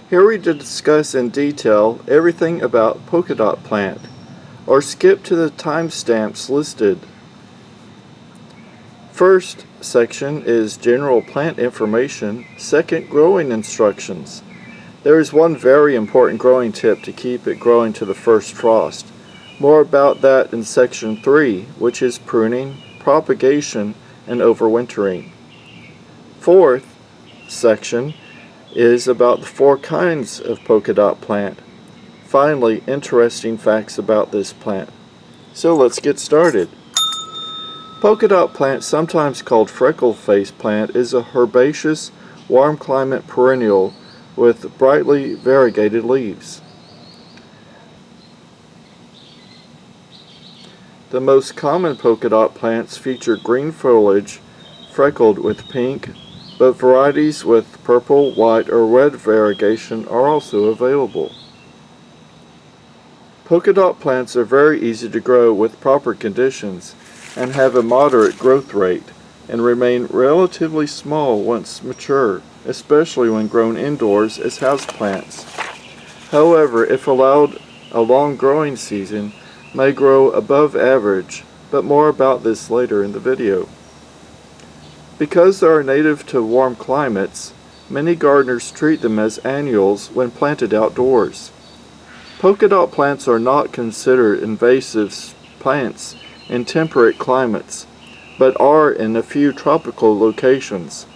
Here we discuss in detail everything about polka dot plant, or skip to the timestamps listed. First section is general plant information, second growing instructions. There is one very important growing tip to keep it growing to the first frost. More about that in section 3, which is pruning, propagation, and overwintering. Fourth section is about the 4 kinds of polka dot plant. Finally, interesting facts about this plant. So let's get started. Polka dot plant, sometimes called freckle face plant, is a herbaceous, warm climate perennial with brightly variegated leaves. The most common polka dot plants feature green foliage freckled with pink, but varieties with purple, white, or red variegation are also available. Polka dot plants are very easy to grow with proper conditions and have a moderate growth rate and remain relatively small once mature, especially when grown indoors as houseplants. However, if allowed a long growing season, may grow above average, but more about this later in the video. Because they are native to warm climates, many gardeners treat them as annuals when planted outdoors. Polka dot plants are not considered invasive plants in temperate climates, but are in a few tropical locations.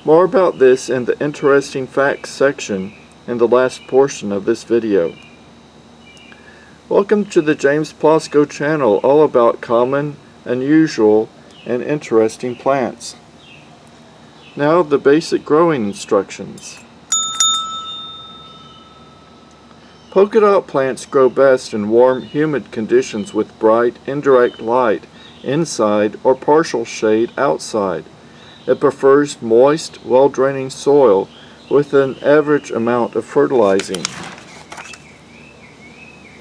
More about this in the interesting facts section in the last portion of this video. Welcome to the James Plosko channel, all about common, unusual, and interesting plants. Now the basic growing instructions. Polka dot plants grow best in warm, humid conditions with bright, indirect light inside or partial shade outside. It prefers moist, well-draining soil with an average amount of fertilizing.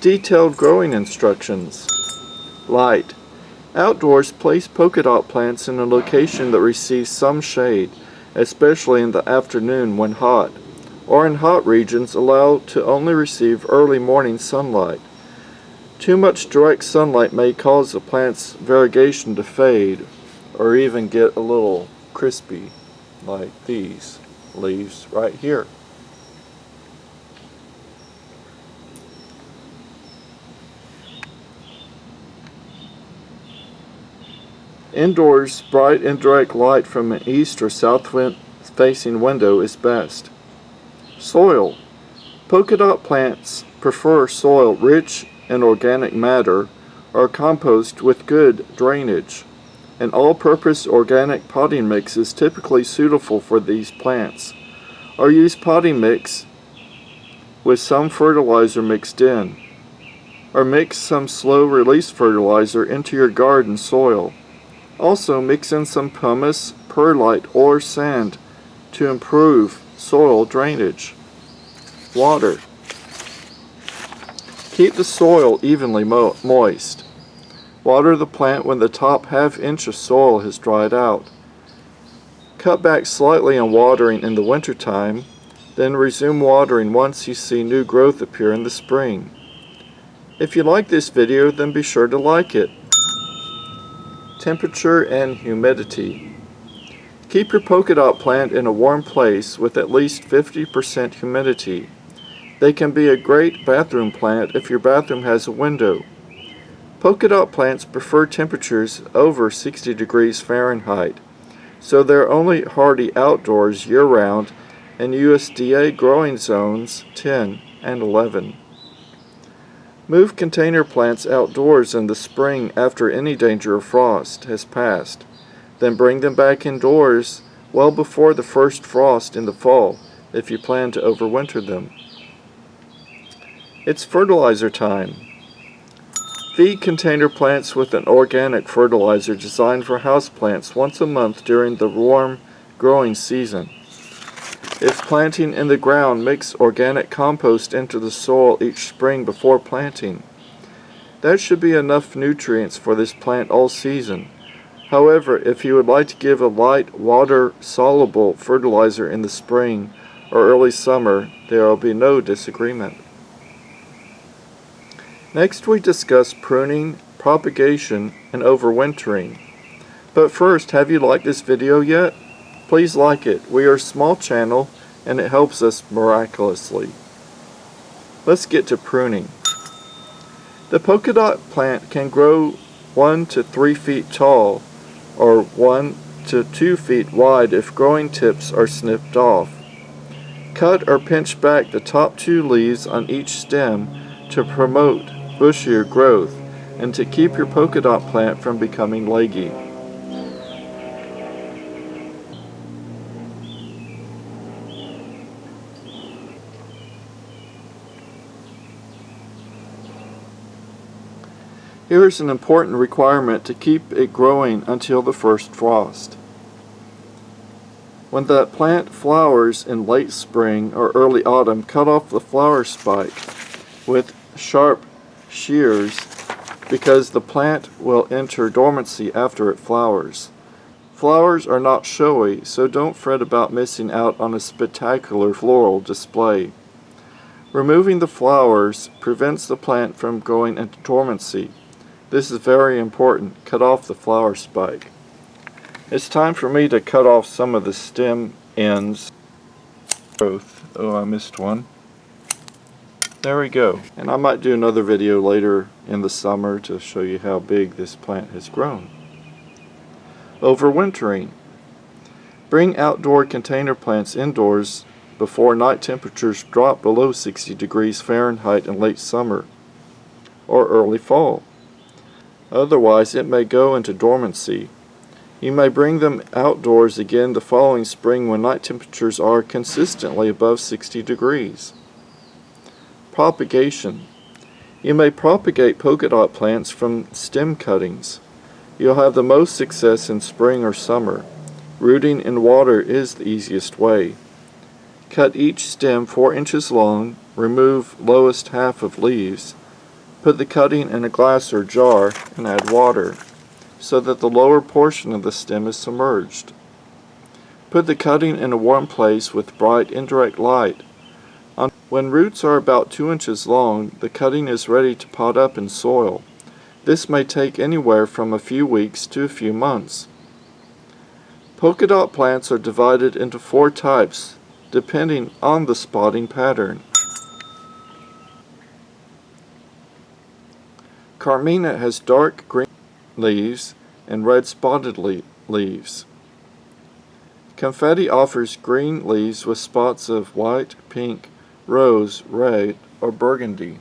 Detailed growing instructions. Light. Outdoors, place polka dot plants in a location that receives some shade, especially in the afternoon when hot, or in hot regions allow to only receive early morning sunlight. Too much direct sunlight may cause the plant's variegation to fade or even get a little crispy, like these leaves right here. Indoors, bright indirect light from an east or south facing window is best. Soil. Polka dot plants prefer soil rich in organic matter or compost with good drainage. An all-purpose organic potting mix is typically suitable for these plants, or use potting mix with some fertilizer mixed in, or mix some slow-release fertilizer into your garden soil. Also, mix in some pumice, perlite, or sand to improve soil drainage. Water. Keep the soil evenly moist. Water the plant when the top half-inch of soil has dried out. Cut back slightly on watering in the wintertime, then resume watering once you see new growth appear in the spring. If you like this video, then be sure to like it. Temperature and humidity. Keep your polka dot plant in a warm place with at least 50% humidity. They can be a great bathroom plant if your bathroom has a window. Polka dot plants prefer temperatures over 60 degrees Fahrenheit, so they're only hardy outdoors year-round in USDA growing zones 10 and 11. Move container plants outdoors in the spring after any danger of frost has passed. Then bring them back indoors well before the first frost in the fall if you plan to overwinter them. It's fertilizer time. Feed container plants with an organic fertilizer designed for houseplants once a month during the warm growing season. If planting in the ground, mix organic compost into the soil each spring before planting. That should be enough nutrients for this plant all season. However, if you would like to give a light water-soluble fertilizer in the spring, or early summer, there will be no disagreement. Next we discuss pruning, propagation, and overwintering. But first, have you liked this video yet? Please like it. We are a small channel and it helps us miraculously. Let's get to pruning. The polka dot plant can grow 1 to 3 feet tall or 1 to 2 feet wide if growing tips are snipped off. Cut or pinch back the top 2 leaves on each stem to promote bushier growth and to keep your polka dot plant from becoming leggy. Here is an important requirement to keep it growing until the first frost. When the plant flowers in late spring or early autumn, cut off the flower spike with sharp shears because the plant will enter dormancy after it flowers. Flowers are not showy, so don't fret about missing out on a spectacular floral display. Removing the flowers prevents the plant from going into dormancy. This is very important. Cut off the flower spike. It's time for me to cut off some of the stem ends. Oh, I missed one. There we go. And I might do another video later in the summer to show you how big this plant has grown. Overwintering. Bring outdoor container plants indoors before night temperatures drop below 60 degrees Fahrenheit in late summer or early fall. Otherwise, it may go into dormancy. You may bring them outdoors again the following spring when night temperatures are consistently above 60 degrees. Propagation. You may propagate polka dot plants from stem cuttings. You'll have the most success in spring or summer. Rooting in water is the easiest way. Cut each stem 4 inches long, remove lowest half of leaves. Put the cutting in a glass or jar and add water so that the lower portion of the stem is submerged. Put the cutting in a warm place with bright indirect light. When roots are about 2 inches long, the cutting is ready to pot up in soil. This may take anywhere from a few weeks to a few months. Polka dot plants are divided into 4 types depending on the spotting pattern. Carmina has dark green leaves and red spotted leaves. Confetti offers green leaves with spots of white, pink, rose, red, or burgundy.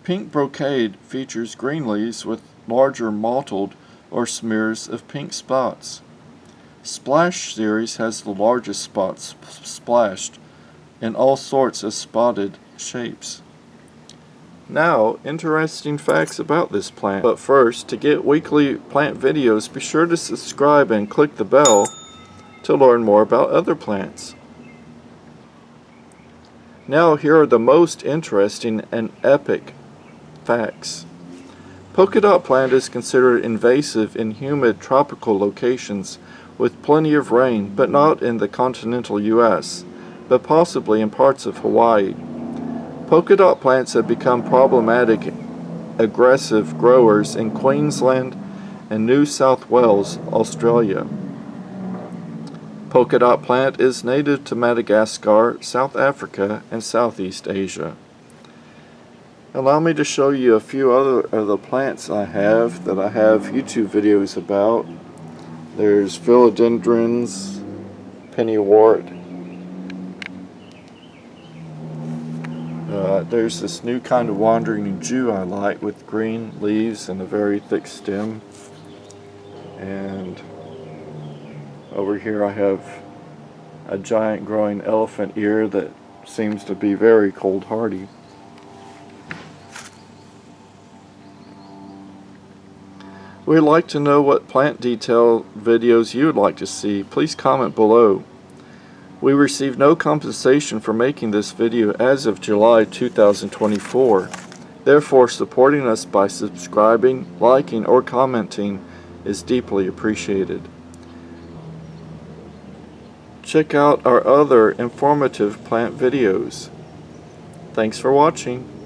Pink brocade features green leaves with larger mottled or smears of pink spots. Splash series has the largest spots splashed in all sorts of spotted shapes. Now, interesting facts about this plant. But first, to get weekly plant videos, be sure to subscribe and click the bell to learn more about other plants. Now, here are the most interesting and epic facts. Polka dot plant is considered invasive in humid tropical locations with plenty of rain, but not in the continental U.S., but possibly in parts of Hawaii. Polka dot plants have become problematic, aggressive growers in Queensland and New South Wales, Australia. Polka dot plant is native to Madagascar, South Africa, and Southeast Asia. Allow me to show you a few other of the plants I have YouTube videos about. There's philodendrons, pennywort. There's this new kind of wandering Jew I like with green leaves and a very thick stem. And over here I have a giant growing elephant ear that seems to be very cold hardy. We'd like to know what plant detail videos you would like to see. Please comment below. We received no compensation for making this video as of July 2024. Therefore, supporting us by subscribing, liking, or commenting is deeply appreciated. Check out our other informative plant videos. Thanks for watching.